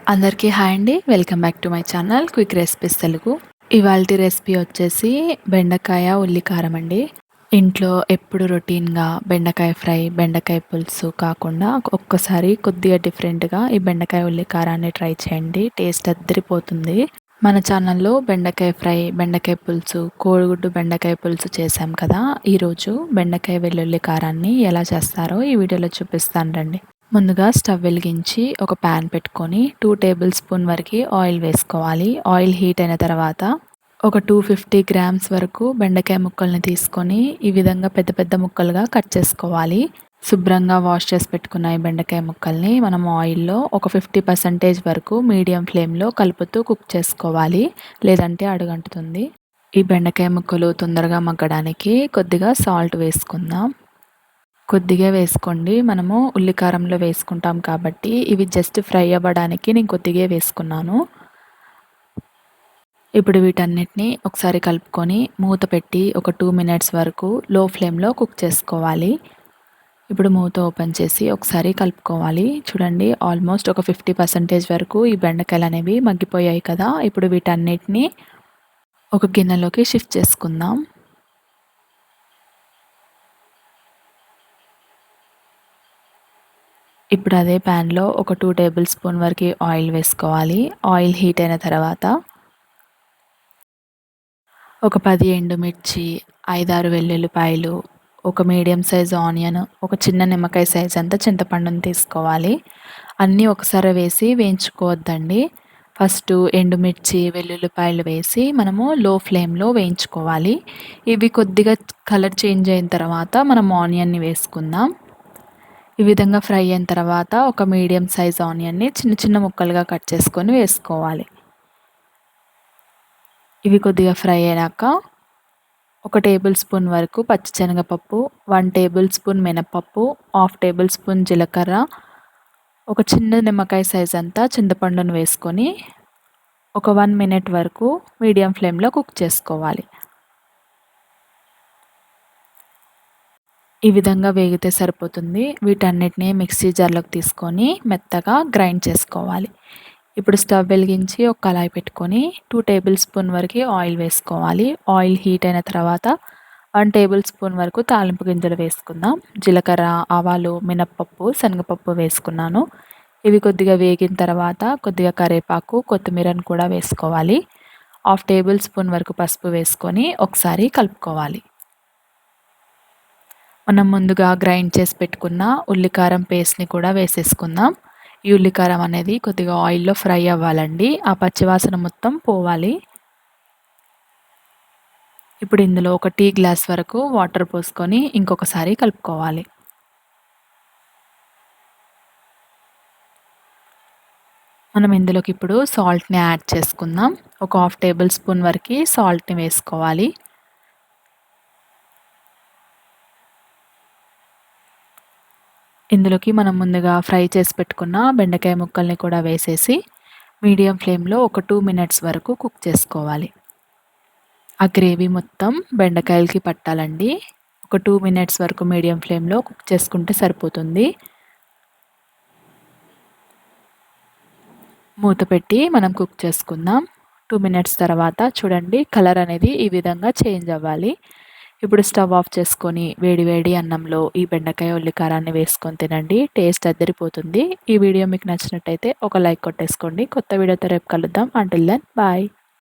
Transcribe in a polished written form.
అందరికీ హాయ్ అండి. Welcome back to my channel quick recipes Telugu. ఇవాల్టి రెసిపీ వచ్చేసి బెండకాయ ఉల్లి కారం అండి. ఇంట్లో ఎప్పుడు రొటీన్‌గా బెండకాయ ఫ్రై, బెండకాయ పులుసు కాకుండా ఒక్కసారి కొద్దిగా డిఫరెంట్‌గా ఈ బెండకాయ ఉల్లి కారాన్ని ట్రై చేయండి. టేస్ట్ అద్దరిపోతుంది. మన ఛానల్‌లో బెండకాయ ఫ్రై, బెండకాయ పులుసు, కోడిగుడ్డు బెండకాయ పులుసు చేశాం కదా! ఈరోజు బెండకాయ వెల్లుల్లి కారాన్ని ఎలా చేస్తారో ఈ వీడియోలో చూపిస్తాను రండి. ముందుగా స్టవ్ వెలిగించి ఒక ప్యాన్ పెట్టుకొని 2 టేబుల్ స్పూన్ వరకు ఆయిల్ వేసుకోవాలి. ఆయిల్ హీట్ అయిన తర్వాత ఒక 250 గ్రామ్స్ వరకు బెండకాయ ముక్కల్ని తీసుకొని ఈ విధంగా పెద్ద పెద్ద ముక్కలుగా కట్ చేసుకోవాలి. శుభ్రంగా వాష్ చేసి పెట్టుకున్న ఈ బెండకాయ ముక్కల్ని మనం ఆయిల్‌లో ఒక 50% వరకు మీడియం ఫ్లేమ్‌లో కలుపుతూ కుక్ చేసుకోవాలి. లేదంటే అడుగంటుతుంది. ఈ బెండకాయ ముక్కలు తొందరగా మగ్గడానికి కొద్దిగా సాల్ట్ వేసుకుందాం. కొద్దిగా వేసుకోండి. మనము ఉల్లి కారంలో వేసుకుంటాం కాబట్టి ఇవి జస్ట్ ఫ్రై అవ్వడానికి నేను కొద్దిగా వేసుకున్నాను. ఇప్పుడు వీటన్నిటిని ఒకసారి కలుపుకొని మూత పెట్టి ఒక 2 మినిట్స్ వరకు లో ఫ్లేమ్‌లో కుక్ చేసుకోవాలి. ఇప్పుడు మూత ఓపెన్ చేసి ఒకసారి కలుపుకోవాలి. చూడండి ఆల్మోస్ట్ ఒక 50% వరకు ఈ బెండకాయలు అనేవి మగ్గిపోయాయి కదా! ఇప్పుడు వీటన్నిటిని ఒక గిన్నెలోకి షిఫ్ట్ చేసుకుందాం. ఇప్పుడు అదే ప్యాన్‌లో ఒక 2 టేబుల్ స్పూన్ వరకు ఆయిల్ వేసుకోవాలి. ఆయిల్ హీట్ అయిన తర్వాత ఒక 10 ఎండుమిర్చి, 5, 6 వెల్లుల్లిపాయలు, ఒక మీడియం సైజ్ ఆనియన్, ఒక చిన్న నిమ్మకాయ సైజ్ అంతా చింతపండుని తీసుకోవాలి. అన్నీ ఒకసారి వేసి వేయించుకోవద్దండి. ఫస్టు ఎండుమిర్చి, వెల్లుల్లిపాయలు వేసి మనము లో ఫ్లేమ్‌లో వేయించుకోవాలి. ఇవి కొద్దిగా కలర్ చేంజ్ అయిన తర్వాత మనం ఆనియన్‌ని వేసుకుందాం. ఈ విధంగా ఫ్రై అయిన తర్వాత ఒక మీడియం సైజ్ ఆనియన్‌ని చిన్న చిన్న ముక్కలుగా కట్ చేసుకొని వేసుకోవాలి. ఇవి కొద్దిగా ఫ్రై అయ్యాక ఒక టేబుల్ స్పూన్ వరకు పచ్చిశనగపప్పు, 1 టేబుల్ స్పూన్ మినపప్పు, హాఫ్ టేబుల్ స్పూన్ జీలకర్ర, ఒక చిన్న నిమ్మకాయ సైజ్ అంతా చింతపండును వేసుకొని ఒక 1 మినిట్ వరకు మీడియం ఫ్లేమ్‌లో కుక్ చేసుకోవాలి. ఈ విధంగా వేగితే సరిపోతుంది. వీటన్నిటిని మిక్సీ జార్‌లోకి తీసుకొని మెత్తగా గ్రైండ్ చేసుకోవాలి. ఇప్పుడు స్టవ్ వెలిగించి ఒక కళాయి పెట్టుకొని 2 టేబుల్ స్పూన్ వరకు ఆయిల్ వేసుకోవాలి. ఆయిల్ హీట్ అయిన తర్వాత 1 టేబుల్ స్పూన్ వరకు తాలింపు గింజలు వేసుకుందాం. జీలకర్ర, ఆవాలు, మినప్పప్పు, శనగపప్పు వేసుకున్నాను. ఇవి కొద్దిగా వేగిన తర్వాత కొద్దిగా కరివేపాకు, కొత్తిమీరను కూడా వేసుకోవాలి. హాఫ్ టేబుల్ స్పూన్ వరకు పసుపు వేసుకొని ఒకసారి కలుపుకోవాలి. మనం ముందుగా గ్రైండ్ చేసి పెట్టుకున్న ఉల్లికారం పేస్ట్‌ని కూడా వేసేసుకుందాం. ఈ ఉల్లికారం అనేది కొద్దిగా ఆయిల్‌లో ఫ్రై అవ్వాలండి. ఆ పచ్చివాసన మొత్తం పోవాలి. ఇప్పుడు ఇందులో ఒక టీ గ్లాస్ వరకు వాటర్ పోసుకొని ఇంకొకసారి కలుపుకోవాలి. మనం ఇందులోకి ఇప్పుడు సాల్ట్‌ని యాడ్ చేసుకుందాం. ఒక హాఫ్ టేబుల్ స్పూన్ వరకు సాల్ట్‌ని వేసుకోవాలి. ఇందులోకి మనం ముందుగా ఫ్రై చేసి పెట్టుకున్న బెండకాయ ముక్కల్ని కూడా వేసేసి మీడియం ఫ్లేమ్‌లో ఒక 2 మినిట్స్ వరకు కుక్ చేసుకోవాలి. ఆ గ్రేవీ మొత్తం బెండకాయలకి పట్టాలండి. ఒక 2 మినిట్స్ వరకు మీడియం ఫ్లేమ్‌లో కుక్ చేసుకుంటే సరిపోతుంది. మూత పెట్టి మనం కుక్ చేసుకుందాం. 2 మినిట్స్ తర్వాత చూడండి కలర్ అనేది ఈ విధంగా చేంజ్ అవ్వాలి. ఇప్పుడు స్టవ్ ఆఫ్ చేసుకొని వేడి వేడి అన్నంలో ఈ బెండకాయ ఉల్లికారాన్ని వేసుకొని తినండి. టేస్ట్ అద్దరిపోతుంది. ఈ వీడియో మీకు నచ్చినట్టయితే ఒక లైక్ కొట్టేసుకోండి. కొత్త వీడియోతో రేపు కలుద్దాం. Until then bye.